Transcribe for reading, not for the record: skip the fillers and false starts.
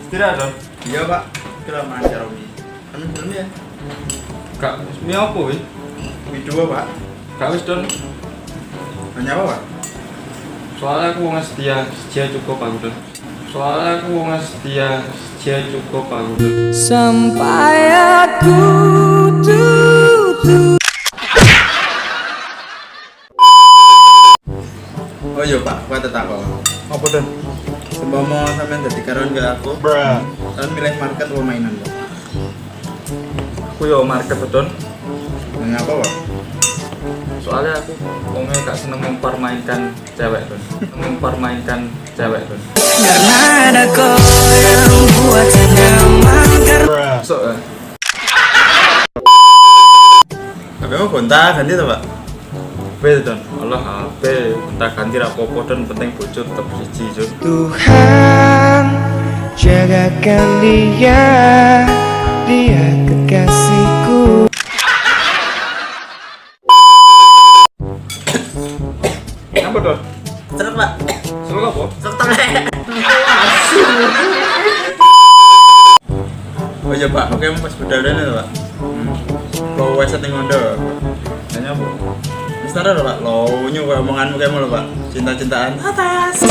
Tidak Don. Iya pak, kita makan Xiaomi. Kami belum ya? Kak, mi apa wih? Mie 2 pak. Kak wis Don. Hanya apa pak? Soalnya aku wong setia cukup aku Don. Soalnya aku wong setia cukup aku Don. Sampai aku tutup. Oh iya pak, aku tetap kok. Apa Don? Sebelum mau sampean jadi karyawan ke aku, kalian milih market atau mainan pak? Aku yo market Don. Hanya apa pak? Soalnya aku wongnya gak seneng mempermainkan cewek Don. Mempermainkan cewek Don. Karena ada kau yang buat saya nyaman. So, Tapi mau gonta ganti tuh pak? HP Don. Allah HP, entah ganti rapopo Don, penting bocor tetap siji Don. Tuhan jagakan dia kekasihku. Apa Don? Serut pak. Selalu apa? Serut tangan. Oh iya pak, oke pas berdadan itu pak. Lo wes setting ngondo. Hanya apa? Mister lho pak, lo nyu kayak omonganmu kayak mau pak. Cinta-cintaan atas.